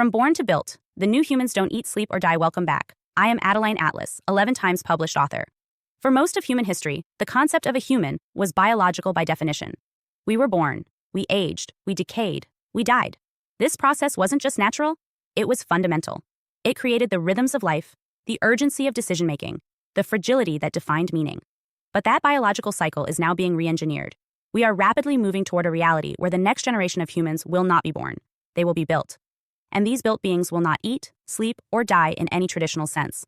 From born to built, the new humans don't eat, sleep, or die. Welcome back. I am Adeline Atlas, 11 times published author. For most of human history, the concept of a human was biological by definition. We were born, we aged, we decayed, we died. This process wasn't just natural, it was fundamental. It created the rhythms of life, the urgency of decision-making, the fragility that defined meaning. But that biological cycle is now being re-engineered. We are rapidly moving toward a reality where the next generation of humans will not be born. They will be built. And these built beings will not eat, sleep, or die in any traditional sense.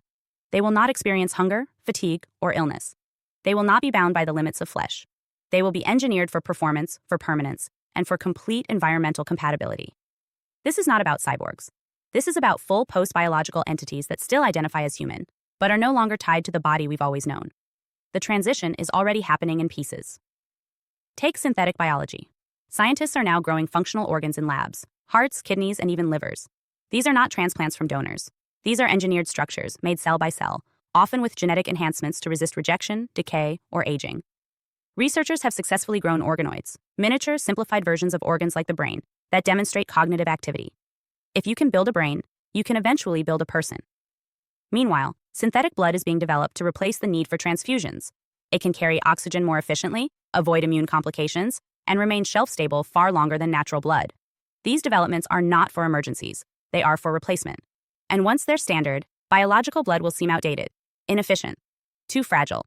They will not experience hunger, fatigue, or illness. They will not be bound by the limits of flesh. They will be engineered for performance, for permanence, and for complete environmental compatibility. This is not about cyborgs. This is about full post-biological entities that still identify as human, but are no longer tied to the body we've always known. The transition is already happening in pieces. Take synthetic biology. Scientists are now growing functional organs in labs, hearts, kidneys, and even livers. These are not transplants from donors. These are engineered structures made cell by cell, often with genetic enhancements to resist rejection, decay, or aging. Researchers have successfully grown organoids, miniature, simplified versions of organs like the brain, that demonstrate cognitive activity. If you can build a brain, you can eventually build a person. Meanwhile, synthetic blood is being developed to replace the need for transfusions. It can carry oxygen more efficiently, avoid immune complications, and remain shelf-stable far longer than natural blood. These developments are not for emergencies, they are for replacement. And once they're standard, biological blood will seem outdated, inefficient, too fragile.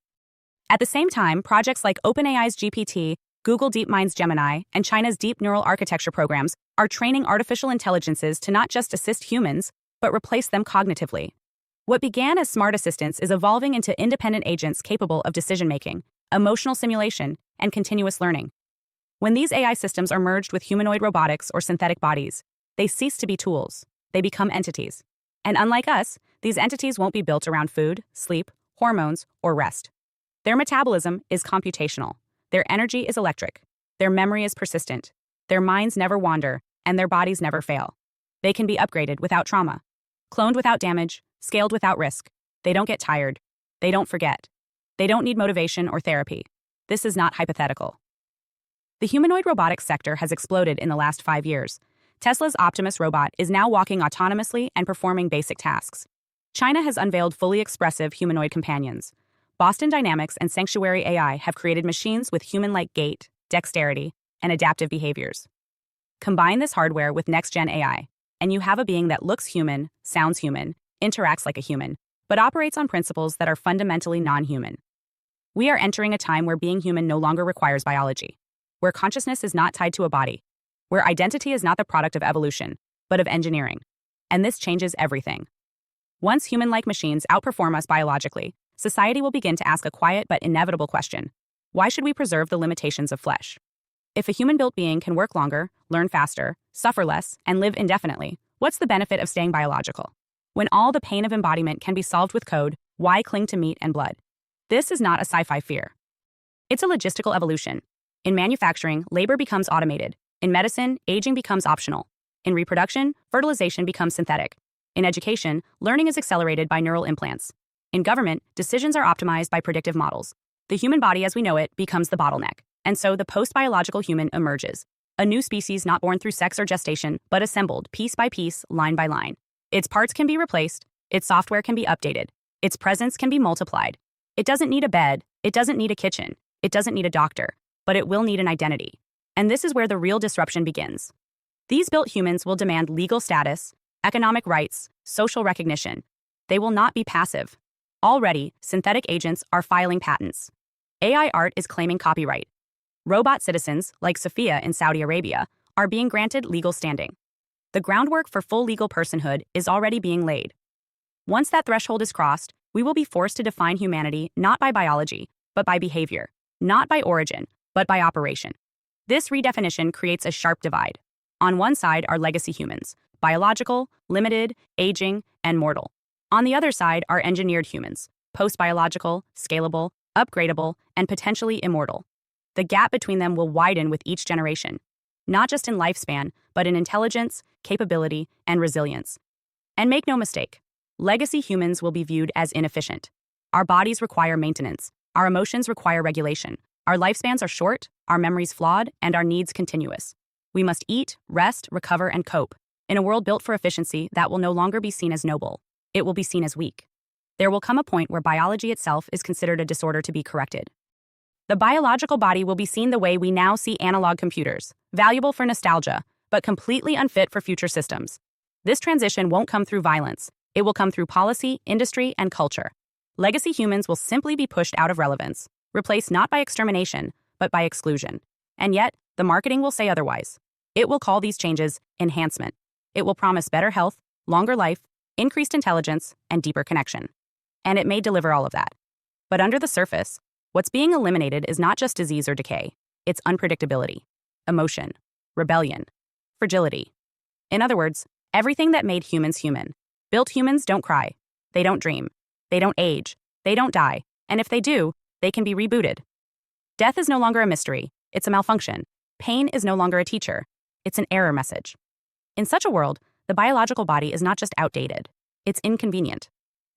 At the same time, projects like OpenAI's GPT, Google DeepMind's Gemini, and China's Deep Neural Architecture programs are training artificial intelligences to not just assist humans, but replace them cognitively. What began as smart assistants is evolving into independent agents capable of decision-making, emotional simulation, and continuous learning. When these AI systems are merged with humanoid robotics or synthetic bodies, they cease to be tools. They become entities. And unlike us, these entities won't be built around food, sleep, hormones, or rest. Their metabolism is computational. Their energy is electric. Their memory is persistent. Their minds never wander, and their bodies never fail. They can be upgraded without trauma, cloned without damage, scaled without risk. They don't get tired. They don't forget. They don't need motivation or therapy. This is not hypothetical. The humanoid robotics sector has exploded in the last 5 years. Tesla's Optimus robot is now walking autonomously and performing basic tasks. China has unveiled fully expressive humanoid companions. Boston Dynamics and Sanctuary AI have created machines with human-like gait, dexterity, and adaptive behaviors. Combine this hardware with next-gen AI, and you have a being that looks human, sounds human, interacts like a human, but operates on principles that are fundamentally non-human. We are entering a time where being human no longer requires biology, where consciousness is not tied to a body, where identity is not the product of evolution, but of engineering. And this changes everything. Once human-like machines outperform us biologically, society will begin to ask a quiet but inevitable question. Why should we preserve the limitations of flesh? If a human-built being can work longer, learn faster, suffer less, and live indefinitely, what's the benefit of staying biological? When all the pain of embodiment can be solved with code, why cling to meat and blood? This is not a sci-fi fear. It's a logistical evolution. In manufacturing, labor becomes automated. In medicine, aging becomes optional. In reproduction, fertilization becomes synthetic. In education, learning is accelerated by neural implants. In government, decisions are optimized by predictive models. The human body as we know it becomes the bottleneck. And so the post-biological human emerges. A new species not born through sex or gestation, but assembled piece by piece, line by line. Its parts can be replaced. Its software can be updated. Its presence can be multiplied. It doesn't need a bed. It doesn't need a kitchen. It doesn't need a doctor. But it will need an identity. And this is where the real disruption begins. These built humans will demand legal status, economic rights, social recognition. They will not be passive. Already, synthetic agents are filing patents. AI art is claiming copyright. Robot citizens, like Sophia in Saudi Arabia, are being granted legal standing. The groundwork for full legal personhood is already being laid. Once that threshold is crossed, we will be forced to define humanity not by biology, but by behavior, not by origin, but by operation. This redefinition creates a sharp divide. On one side are legacy humans, biological, limited, aging, and mortal. On the other side are engineered humans, post-biological, scalable, upgradable, and potentially immortal. The gap between them will widen with each generation, not just in lifespan, but in intelligence, capability, and resilience. And make no mistake, legacy humans will be viewed as inefficient. Our bodies require maintenance. Our emotions require regulation. Our lifespans are short, our memories flawed, and our needs continuous. We must eat, rest, recover, and cope. In a world built for efficiency, that will no longer be seen as noble. It will be seen as weak. There will come a point where biology itself is considered a disorder to be corrected. The biological body will be seen the way we now see analog computers, valuable for nostalgia, but completely unfit for future systems. This transition won't come through violence. It will come through policy, industry, and culture. Legacy humans will simply be pushed out of relevance, replaced not by extermination, but by exclusion. And yet, the marketing will say otherwise. It will call these changes enhancement. It will promise better health, longer life, increased intelligence, and deeper connection. And it may deliver all of that. But under the surface, what's being eliminated is not just disease or decay. It's unpredictability, emotion, rebellion, fragility. In other words, everything that made humans human. Built humans don't cry. They don't dream. They don't age. They don't die. And if they do, they can be rebooted. Death is no longer a mystery. It's a malfunction. Pain is no longer a teacher. It's an error message. In such a world, the biological body is not just outdated. It's inconvenient.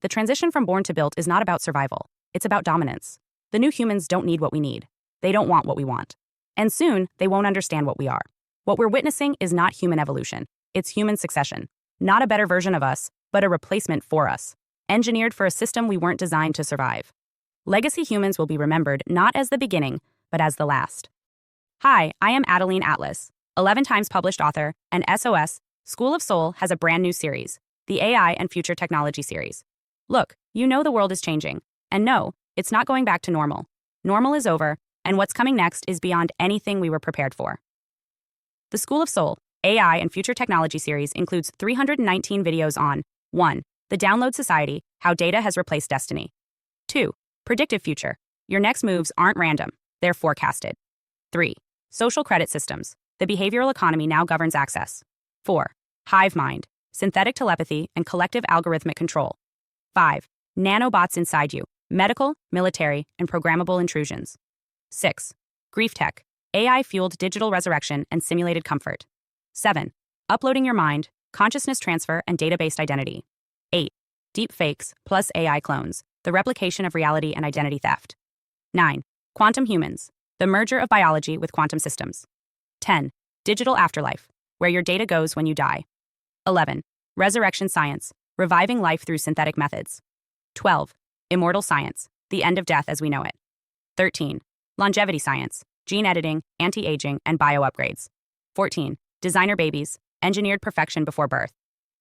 The transition from born to built is not about survival. It's about dominance. The new humans don't need what we need. They don't want what we want. And soon, they won't understand what we are. What we're witnessing is not human evolution. It's human succession. Not a better version of us, but a replacement for us. Engineered for a system we weren't designed to survive. Legacy humans will be remembered not as the beginning, but as the last. Hi, I am Adeline Atlas, 11 times published author, and SOS, School of Soul has a brand new series, the AI and Future Technology series. Look, you know the world is changing. And no, it's not going back to normal. Normal is over, and what's coming next is beyond anything we were prepared for. The School of Soul, AI and Future Technology series includes 319 videos on 1. The Download Society, How Data Has Replaced Destiny. 2. Predictive Future. Your next moves aren't random, they're forecasted. 3. Social Credit Systems. The behavioral economy now governs access. 4. Hive Mind. Synthetic telepathy and collective algorithmic control. 5. Nanobots inside you. Medical, military, and programmable intrusions. 6. Grief Tech. AI-fueled digital resurrection and simulated comfort. 7. Uploading your mind, consciousness transfer, and data-based identity. 8. Deep fakes plus AI clones. The replication of reality and identity theft. 9. Quantum humans. The merger of biology with quantum systems. 10. Digital afterlife. Where your data goes when you die. 11. Resurrection science. Reviving life through synthetic methods. 12. Immortal science. The end of death as we know it. 13. Longevity science. Gene editing, anti-aging, and bio-upgrades. 14. Designer babies. Engineered perfection before birth.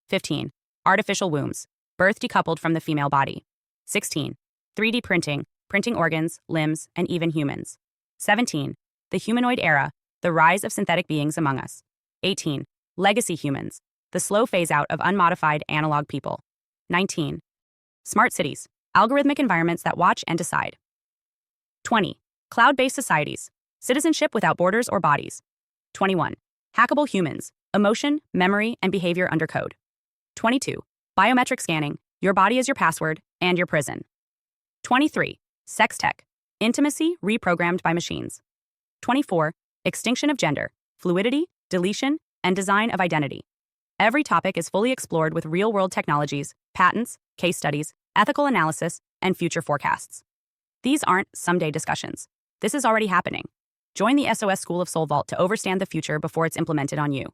15. Artificial wombs. Birth decoupled from the female body. 16. 3D printing. Printing organs, limbs, and even humans. 17. The humanoid era. The rise of synthetic beings among us. 18. Legacy humans. The slow phase-out of unmodified analog people. 19. Smart cities. Algorithmic environments that watch and decide. 20. Cloud-based societies. Citizenship without borders or bodies. 21. Hackable humans. Emotion, memory, and behavior under code. 22. Biometric scanning. Your body is your password and your prison. 23. Sex tech. Intimacy reprogrammed by machines. 24. Extinction of gender, fluidity, deletion, and design of identity. Every topic is fully explored with real-world technologies, patents, case studies, ethical analysis, and future forecasts. These aren't someday discussions. This is already happening. Join the SOS School of Soul Vault to overstand the future before it's implemented on you.